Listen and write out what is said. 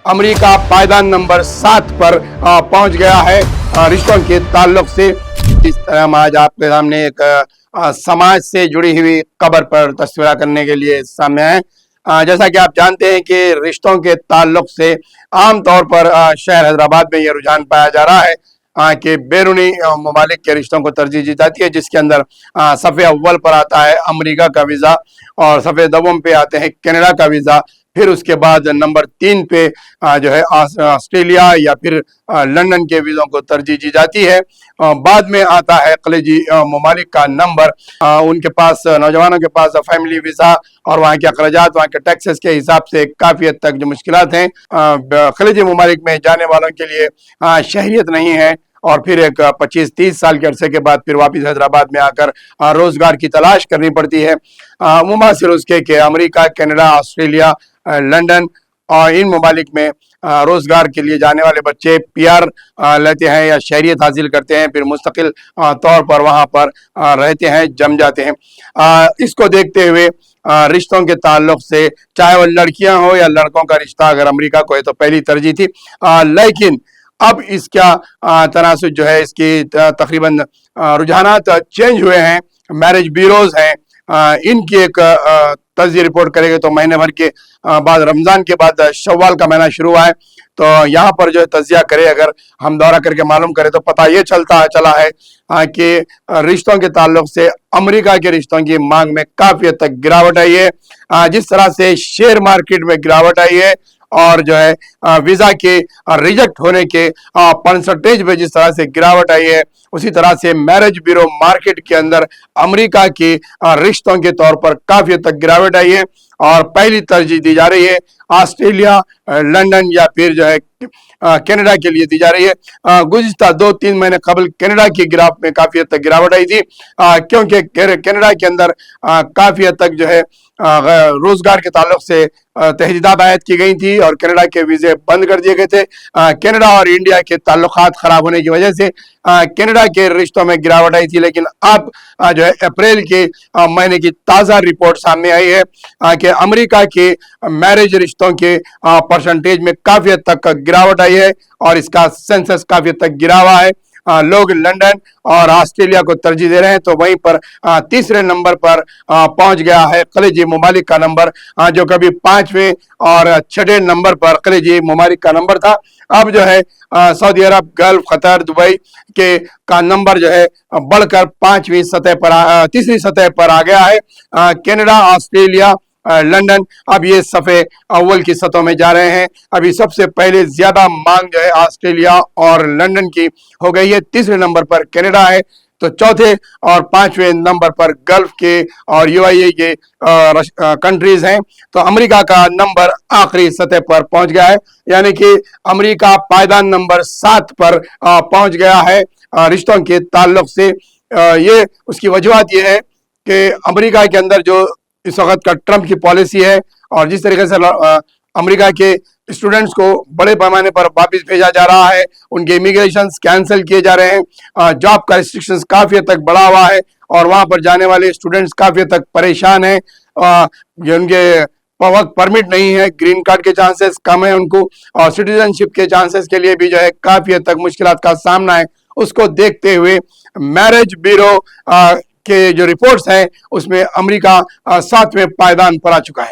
امریکہ پائیدان number 7 پر پہنچ گیا ہے رشتوں کے تعلق سے۔ اس طرح ہم آج آپ کے سامنے ایک سماج سے جڑی ہوئی خبر پر تذکرہ کرنے کے لیے سامنے آئے۔ جیسا کہ آپ جانتے ہیں کہ رشتوں کے تعلق سے عام طور پر شہر حیدرآباد میں یہ رجحان پایا جا رہا ہے کہ بیرونی ممالک کے رشتوں کو ترجیح دی جاتی ہے، جس کے اندر صفحے اول پر آتا ہے امریکہ کا ویزا، اور صفحے دوم پہ آتے ہیں کینیڈا کا ویزا، پھر اس کے بعد نمبر 3 پہ جو ہے آسٹریلیا یا پھر لندن کے ویزوں کو ترجیح دی جاتی ہے۔ بعد میں آتا ہے خلیجی ممالک کا نمبر۔ ان کے پاس، نوجوانوں کے پاس فیملی ویزا اور وہاں کے اخراجات، وہاں کے ٹیکسز کے حساب سے کافی حد تک جو مشکلات ہیں خلیجی ممالک میں جانے والوں کے لیے شہریت نہیں ہے، اور پھر ایک 25-30 سال کے عرصے کے بعد پھر واپس حیدرآباد میں آ کر روزگار کی تلاش کرنی پڑتی ہے۔ مماثل اس کے کہ امریکہ، کینیڈا، آسٹریلیا، لندن اور ان ممالک میں روزگار کے لیے جانے والے بچے پی آر لیتے ہیں یا شہریت حاصل کرتے ہیں، پھر مستقل طور پر وہاں پر رہتے ہیں، جم جاتے ہیں۔ اس کو دیکھتے ہوئے رشتوں کے تعلق سے، چاہے وہ لڑکیاں ہو یا لڑکوں کا رشتہ اگر امریکہ کو ہے تو پہلی ترجیح تھی، لیکن اب اس کا تناسب جو ہے، اس کی تقریباً رجحانات چینج ہوئے ہیں۔ میرج بیوروز ہیں، ان کی ایک تجزیہ رپورٹ کرے گے تو مہینے بھر کے بعد، رمضان کے بعد شوال کا مہینہ شروع ہوا ہے، تو یہاں پر جو ہے تجزیہ کرے، اگر ہم دورہ کر کے معلوم کرے تو پتہ یہ چلا ہے کہ رشتوں کے تعلق سے امریکہ کے رشتوں کی مانگ میں کافی حد تک گراوٹ آئی ہے۔ جس طرح سے شیئر مارکیٹ میں گراوٹ آئی ہے، اور جو ہے ویزا کے ریجیکٹ ہونے کے پرسنٹیج میں جس طرح سے گراوٹ آئی ہے، اسی طرح سے میرج بیورو مارکیٹ کے اندر امریکہ کے رشتوں کے طور پر کافی حد تک گراوٹ آئی ہے، اور پہلی ترجیح دی جا رہی ہے آسٹریلیا، لندن یا پھر جو ہے کینیڈا کے لیے دی جا رہی ہے۔ گزشتہ 2-3 مہینے قبل کینیڈا کی گراف میں کافی حد تک گراوٹ آئی تھی، کیونکہ کینیڈا کے اندر کافی حد تک جو ہے روزگار کے تعلق سے تحدیدات عائد کی گئی تھی، اور کینیڈا کے ویزے بند کر دیے گئے تھے۔ کینیڈا اور انڈیا کے تعلقات خراب ہونے کی وجہ سے کینیڈا کے رشتوں میں گراوٹ آئی تھی، لیکن اب جو ہے اپریل کے مہینے کی تازہ رپورٹ سامنے آئی ہے کہ امریکہ کے میرج رشتوں کے پرسنٹیج میں کافی حد تک گراوٹ آئی ہے، اور اس کا سینسس کافی حد تک گرا ہوا ہے۔ لوگ لندن اور آسٹریلیا کو ترجیح دے رہے ہیں، تو وہیں پر تیسرے نمبر پر پہنچ گیا ہے خلیجی ممالک کا نمبر، جو کبھی 5ویں اور 6 نمبر پر خلیجی ممالک کا نمبر تھا۔ اب جو ہے سعودی عرب، گلف، قطر، دبئی کا نمبر جو ہے بڑھ کر 5ویں سطح پر، تیسری سطح پر آ گیا ہے۔ کینیڈا، آسٹریلیا، لندن اب یہ صفحے اول کی سطحوں میں جا رہے ہیں۔ ابھی سب سے پہلے زیادہ مانگ جو ہے آسٹریلیا اور لندن کی ہو گئی ہے، تیسرے نمبر پر کینیڈا ہے، تو چوتھے اور 5ویں نمبر پر گلف کے اور UAE کے کنٹریز ہیں۔ تو امریکہ کا نمبر آخری سطح پر پہنچ گیا ہے، یعنی کہ امریکہ پائیدان نمبر 7 پر پہنچ گیا ہے رشتوں کے تعلق سے۔ یہ اس کی وجوہات یہ ہے کہ امریکہ کے اندر جو اس وقت کا ٹرمپ کی پالیسی ہے، اور جس طریقے سے امریکہ کے اسٹوڈنٹس کو بڑے پیمانے پر واپس بھیجا جا رہا ہے، ان کے امیگریشنز کینسل کیے جا رہے ہیں، جاب کا ریسٹرکشنز کافی حد تک بڑھا ہوا ہے، اور وہاں پر جانے والے اسٹوڈنٹس کافی حد تک پریشان ہیں، ان کے وقت پرمٹ نہیں ہے، گرین کارڈ کے چانسز کم ہیں ان کو، اور سٹیزن شپ کے چانسز کے لیے بھی جو ہے کافی حد تک مشکلات کا سامنا ہے۔ اس کو دیکھتے ہوئے میرج بیورو کے جو رپورٹس ہیں، اس میں امریکہ 7ویں پائیدان پر آ چکا ہے۔